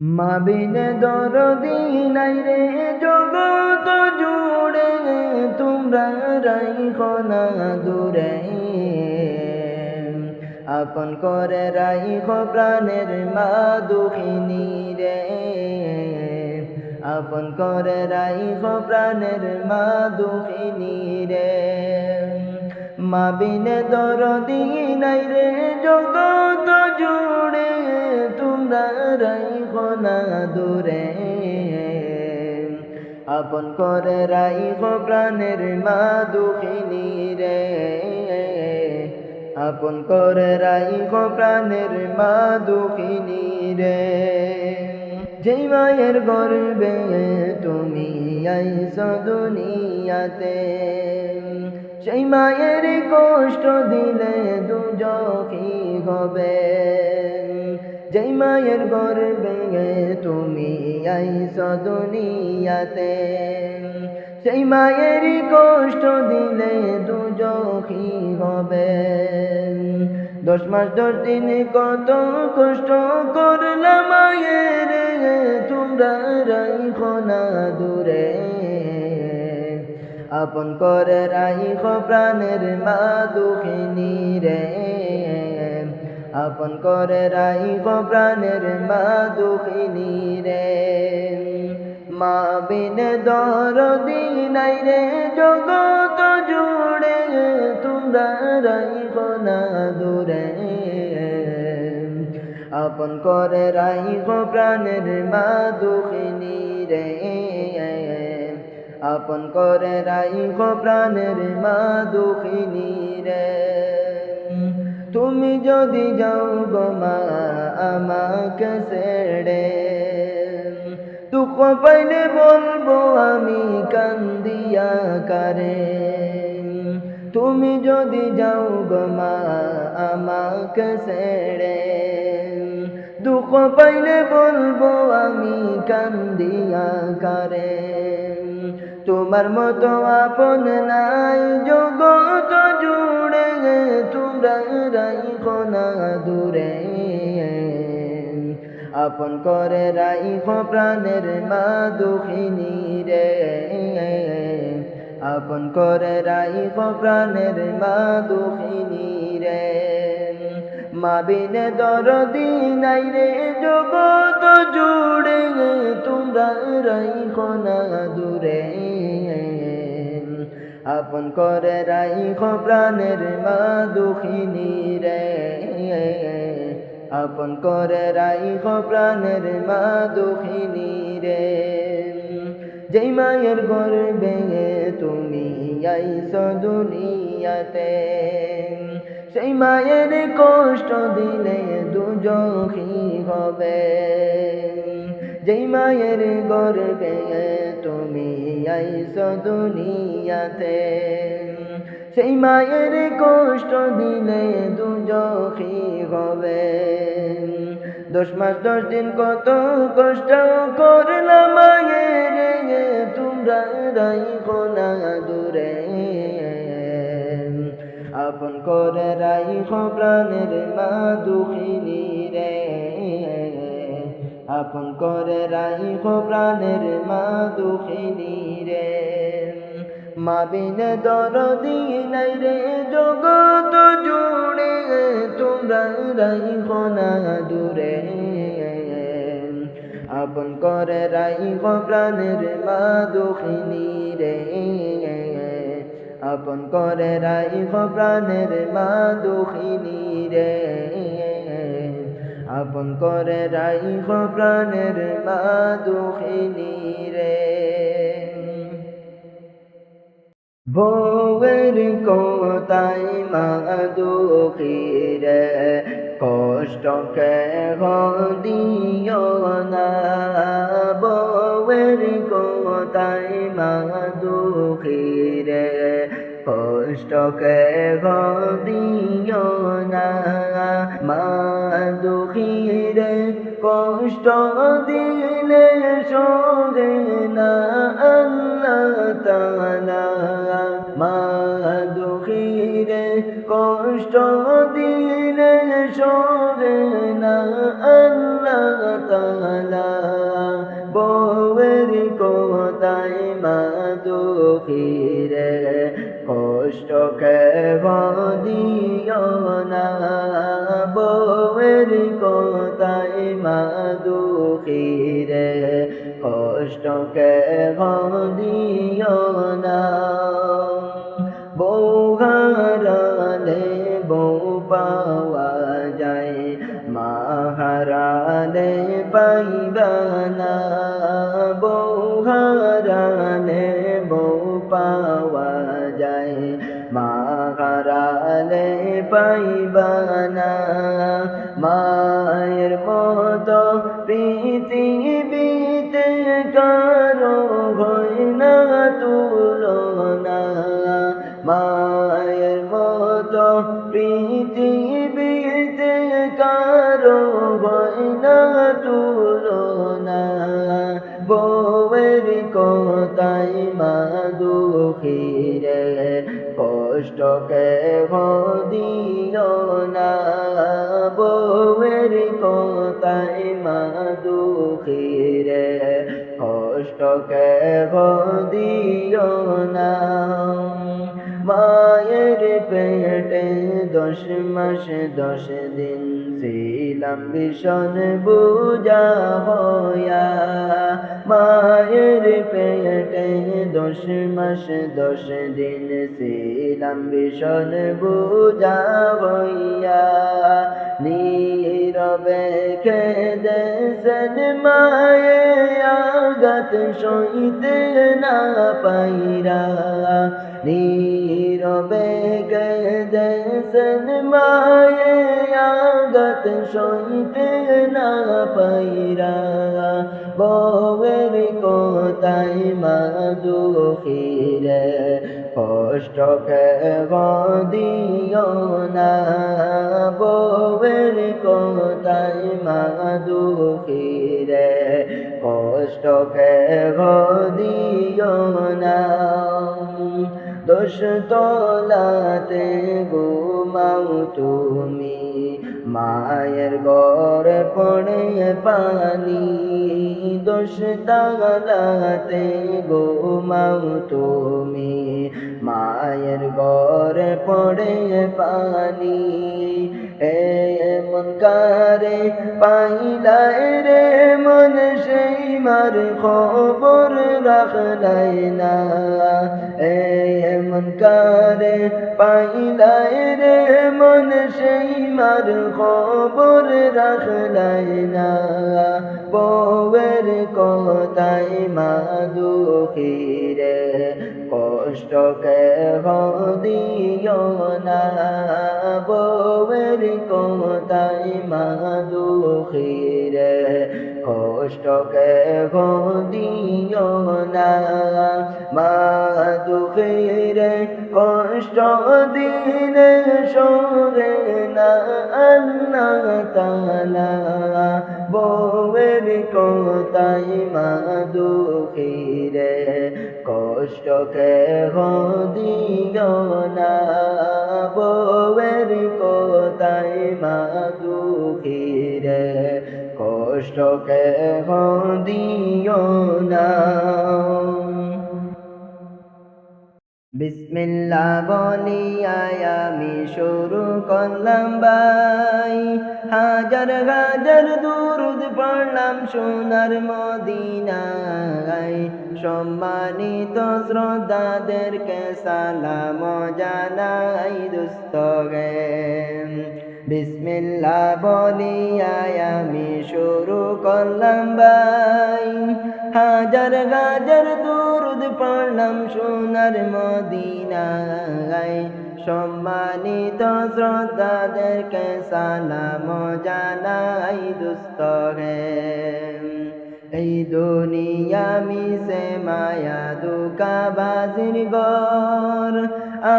মা বিনে দরদি নাই রে জগত জুড়ে, তোমরা রাইখো না দূরে। আপন করে রাইখো প্রাণের মা দুঃখিনী রে, আপন করে রাইখো প্রাণের মা দুঃখিনী রে। মা বিনে দরদি নাই রে জগত জুড়ে, তোমরা রাইখো না দূরে। আপন করে রাইখো প্রাণের মা দুঃখিনী রে, আপন করে রাইখো প্রাণের মা দুঃখিনী রে। যেই মায়ের গর্বে তুমি আইছো দুনিয়াতে, সেই মায়ের কষ্ট দিলে দুজখী হবে। যেই মায়ের গর্বে তুমি আইছো দুনিয়াতে, সেই মায়ের কষ্ট দিলে দুজখী হবে। 10 মাস 10 দিন কত কষ্ট করলাম মায়ের, তোমরা রাইখো না দূরে। আপন করে রাইখো প্রাণের মা দুঃখিনী রে, আপন করে রাইখো প্রাণের মা দুঃখিনী রে। মা বিনে দরদি নাই রে জগত জুড়ে, তোমরা রাইখো না দূরে। আপন করে রাইখো প্রাণের মা দুঃখিনী রে, আপন করে রাইখো প্রাণের মা দুঃখিনী রে। তুমি যদি যাও গো মা আমাকে ছেড়ে, দুঃখ পাইলে বলবো আমি কান্দিয়া কারে। তুমি যদি যাও গো মা আমাকে ছেড়ে, দুঃখ পাইলে বলবো আমি কান্দিয়া কারে। তোমার মতো আপন নাই জগত জুড়ে, তোমরা রাইখো না দূরে। আপন করে রাইখো প্রাণের মা দুঃখিনী রে, আপন করে রাইখো প্রাণের মা দুঃখিনী রে। মা বিনে দরদি নাই রে জগত জুড়ে, তোমরা রাইখো না দূরে। আপন করে রাইখো প্রাণের মা দুঃখিনী রে, আপন করে রাইখো প্রাণের মা দুঃখিনী রে। যেই মায়ের গর্বে তুমি আইছো দুনিয়াতে, সেই মায়ের কষ্ট দিলে দুজখী হবে। যেই মায়ের গর্বে তুমি আইছো দুনিয়াতে, সেই মায়ের কষ্ট দিলে দুজখী হবে। 10 মাস 10 দিন কত কষ্ট করলাম মায়ের, তোমরা রাইখো না দূরে। আপন করে রাইখো প্রাণের মা দুঃখিনী রে, আপন করে রাইখো প্রাণের মা দুঃখিনী রে। মা বিনে দরদি নাই রে জগত জুড়ে, তোমরা রাইখো না দূরে। আপন করে রাইখো প্রাণের মা দুঃখিনী রে, আপন করে রাইখো প্রাণের মা দুঃখিনী রে, আপন করে রাইখো প্রাণের মা দুঃখিনী রে। বউয়ের কোতাই মা দুঃখী রে, কষ্ট কেহ দিও না। বউয়ের কোতাই মা দুঃখী রে, কষ্ট কেহ দিও না। মা দুঃখী রে কষ্ট দিলে সহে না আল্লাহ তাআলা। মা দুঃখী রে কষ্ট দিলে সহে না আল্লাহ তাআলা। না বউয়ের কোথায় মা দুঃখী রে কষ্ট কেহ দিও না বউয়ের কোথায় মা দুঃখী রে কষ্ট কেহ দিও না বউ হারালে বউ পাওয়া যায় মা হারালে পাইবা না বউ হারালে বউ পাওয়া যায় মা হারালে পাইবা না মায়ের মতো পৃথিবীতে কারো হয় না তুলনা মায়ের মতো পৃথিবীতে কারো হয় না তুলনা বউয়ের কোথায় মা দুঃখী রে কষ্ট কেহ দিও না বউয়ের কোথায় মা দুঃখী রে কষ্ট কেহ দিও না মায়ের পেটে 10 মাস 10 দিন ছিলাম ভীষণ বোঝা হইয়া মায়ের পেটে 10 মাস 10 দিন ছিলাম ভীষণ বোঝা হইয়া নীরবে কেঁদেছেন মায়ে আঘাত সইতে না পাইরা নীরবে কেঁদেছেন মায়ে আঘাত সইতে না পাইরা বউয়ের কোথায় মা দুঃখী রে কষ্ট কেহ দিও না বউয়ের কোথায় মা দুঃখী রে কষ্ট কেহ দিও না 10 তলাতে ঘুমাও তুমি মায়ের ঘরে পড়ে পানি 10 তলাতে ঘুমাও তুমি মায়ের ঘরে পড়ে পানি এমন কারে পাইলাই রে মন সেই মার খবর রাখলাই না এমন কারে পাইলাই রে মন সেই মার খবর রাখলাই না বউয়ের কোথায় মা দুঃখী রে কষ্ট কেহ দিও না বউয়ের কোথায় মা দুঃখী রে কষ্ট কেহ দিও না মা দুঃখী রে কষ্ট দিলে সরে না আল্লাহ তাআলা বউয়ের কোথায় মা দুঃখী রে কষ্ট কেহ দিও না বউয়ের কোথায় মা দুঃখী রে কষ্ট কেহ দিও না বিসমিল্লাহ বলিয়া আমি শুরু করলাম ভাই হাজার হাজার দুরুদ পড়লাম সোনার মদিনায় সম্মানিত শ্রোতাদেরকে সালাম জানাই দোস্ত গে বিসমিল্লাহ বলিয়া আমি শুরু করলাম ভাই হাজার হাজার দুরুদ পড়লাম সোনার মদিনায় সম্মানিত শ্রোতাদেরকে সালাম জানাই দোস্ত হে এই দুনিয়া মিশে মায়া দুঃখাবাজির ঘর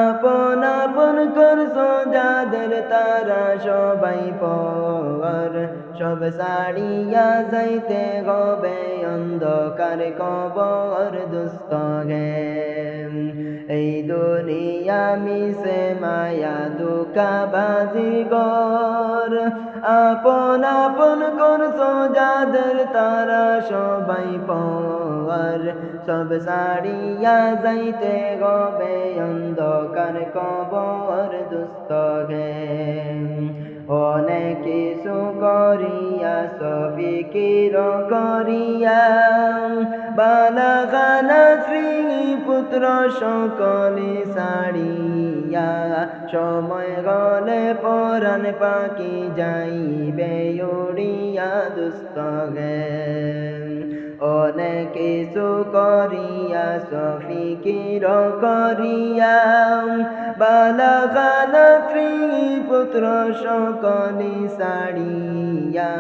আপন আপন করছো যাদের তারা সবাই পর সব ছাড়িয়া যাইতে হবে অন্ধকার কবর দুস্থ গে এই দুনিয়া মিশে মায়া ধোঁকাবাজির ঘর আপন আপন করছো যাদের তারা সবাই পর সব ছাড়িয়া যাইতে হবে অন্ধকার কবর দুস্থ গে অনেক কিছু করিয়া সফিকির করিয়া বালাখানা শ্রী পুত্র সকলে ছাড়িয়া সময় গলে পরাণ পাখি যাইবে উড়িয়া দুস্থ গে অনেক কিছু করিয়া সফিকির করিয়া বালাখানা শ্রী পুত্র সকলে ছাড়িয়া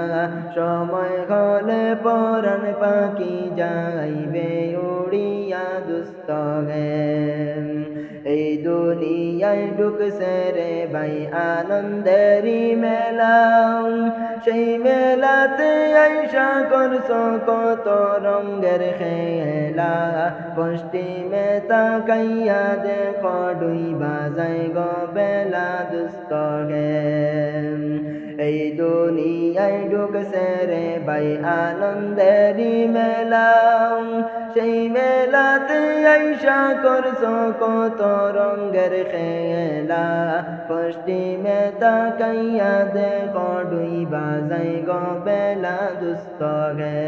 সময় গলে পরাণ পাখি যাইবে উড়িয়া দুস্থ গে এই দুনিয়ায় ঢুকছে রে ভাই আনন্দেরই মেলা সেই মেলাতে আইসা করছো কত রঙের খেলা পশ্চিমে তাকাইয়া দেখো ডুইবা যায় গো বেলা দুস্থ গে এই দুনিয়ায় ঢুকছে রে ভাই আনন্দেরই মেলা সেই মেলাতে আইসা করছো কত রঙের খেলা পশ্চিমে তাকাইয়া দেখো ডুইবা যায় গো বেলা দুস্থ গে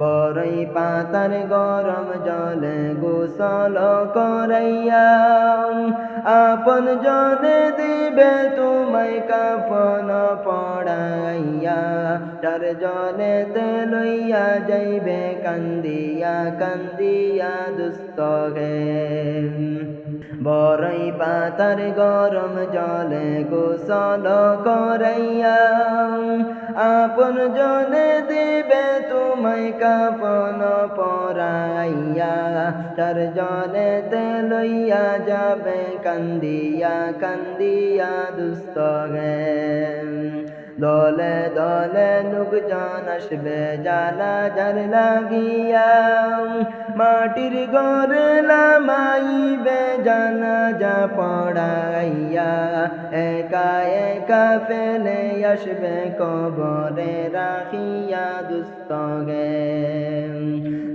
বড়ই পাতার গরম জলে গোসল করাইয়া আপন জনে দিবে তোমায় কাফন পড়াইয়া তার জনে তে লইয়া যাইবে কান্দিয়া কান্দিয়া দুস্থ গে বড়ই পাতার গরম জলে গোসল করাইয়া আপন জনে দিবে তোমায় কাফন পরাইয়া তার জনে তে লইয়া যাবে কান্দিয়া কান্দিয়া দুস্থ গে দলে দলে লোকজন আসবে জানাজার লাগিয়া মাটির ঘরে লামাইবে জানাজা পড়াইয়া একা একা ফেলে আসবে কবরে রাখিয়া দুস্থ গে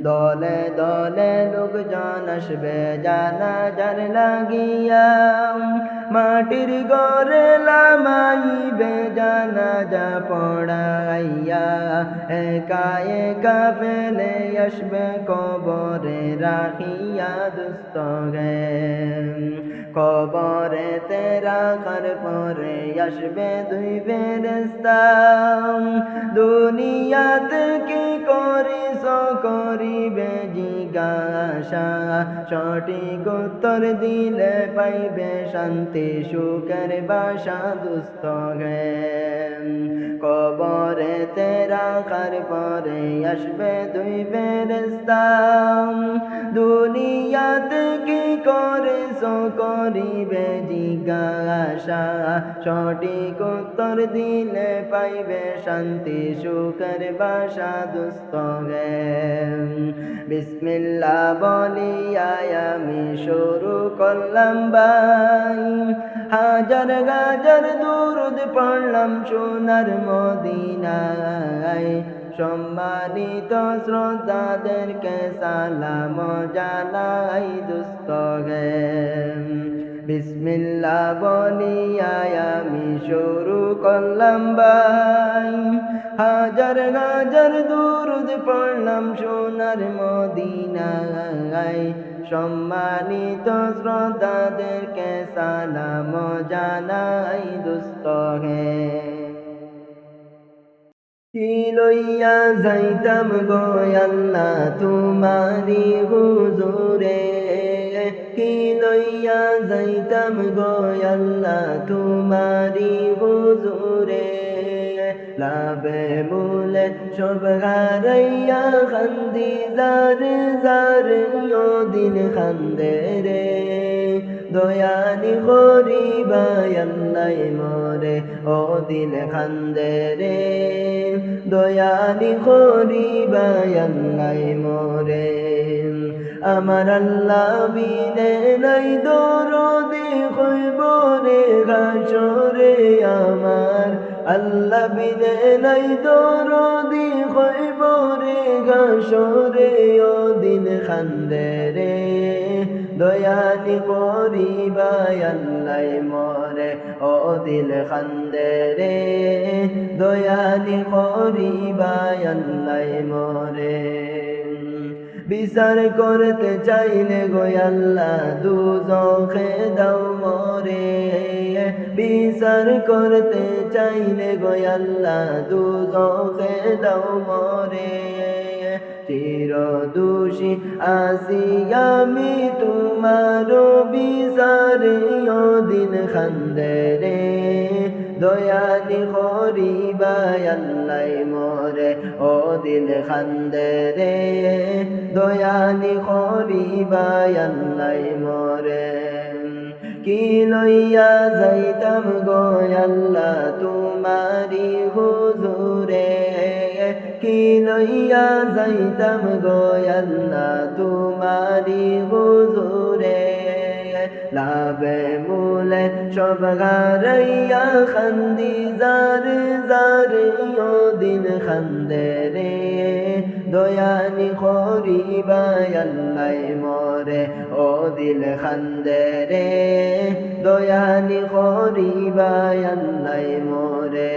দলে দলে লোকজন আসবে জানাজার লাগিয়া মাটির ঘরে লামাইবে জানাজা পড়াইয়া একা একা ফেলে আসবে কবরে রাখিয়া দুস্থ গে কবরে তেরা রাখার পরে আসবে দুই ফেরেশতা দুনিয়াতে কি করিস করিবে জিজ্ঞাসা সঠিক উত্তর দিলে পাইবে শান্তি সুখের বাসা দুস্থ গে কবরেতে রাখার পরে আসবে দুই ফেরেশতা দুনিয়াতে কি করিস করিবে জিজ্ঞাসা সঠিক উত্তর দিলে পাইবে শান্তি সুখের বাসা দুস্থ গে বিসমিল্লাহ বলিয়া আমি শুরু করলাম ভাই হাজার হাজার দুরুদ পড়লাম সোনার মদিনায় সম্মানিত শ্রোতাদেরকে সালাম জানাই দুস্থ গে বিসমিল্লাহ বলিয়া আমি শুরু করলাম ভাই হাজার হাজার দুরুদ পড়লাম সোনার মদিনায় সম্মানিত শ্রোতাদেরকে সালাম জানাই দুস্থ গে কি লইয়া যাইতাম গো আল্লাহ তোমারি হুজুরে কি লইয়া যাইতাম গো আল্লাহ তোমারি হুজুরে লাভে মূলে সব হারাইয়া খান্দি জার জার ও দিন খান্দে রে দয়ানি গরিবাই আল্লাহ মরে ও দিল খান্দে রে দয়ানি গরিবাই আল্লাহ মরে আমার আল্লাহ বিনে নাই দরদি হইব রে হাসরে আমার আল্লাহ বিনে নাই দরদি হইব রে হাসরে ও দিন খান্দে রে দয়ানি করিবাই আল্লাহ মরে ও দিল খান্দে রে দয়ানি করিবাই আল্লাহ মরে বিচার করতে চাইলে গো আল্লাহ দুজখে দাও মরে বিচার করতে চাইলে গো আল্লাহ দুজখে দাও মরে চির দোষী আসি আমি তোমার বিচারে ও দিন খান্দে রে দয়ানি করিবাই আল্লাহ মরে ও দিল খান্দে রে দয়ানি করিবাই আল্লাহ মরে কি লইয়া যাইতাম গো আল্লাহ তোমারি হুজুরে কি লইয়া যাইতাম গো আল্লাহ তোমারি হুজুরে লাভে মূলে সব গারাইয়া খান্দি জারে জারে ও দিন খান্দে রে দয়ানি করিবাই আল্লাহ মরে ও দিল খান্দে রে দয়ানি করিবাই আল্লাহ মরে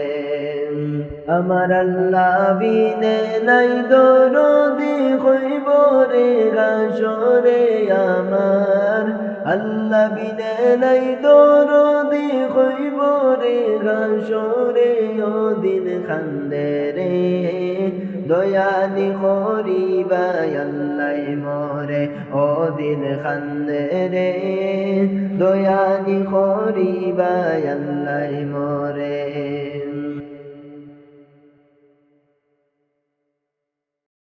আমার আল্লাহ বিনে নাই দরদি হইব রে হাসরে আমার আল্লাহ বিনে নাই দরদি হইব রে হাসরে ও দিন খান্দে রে দয়ানি করিবাই আল্লাহ মরে ও দিন খান্দে রে দয়ানি করিবাই আল্লাহ মরে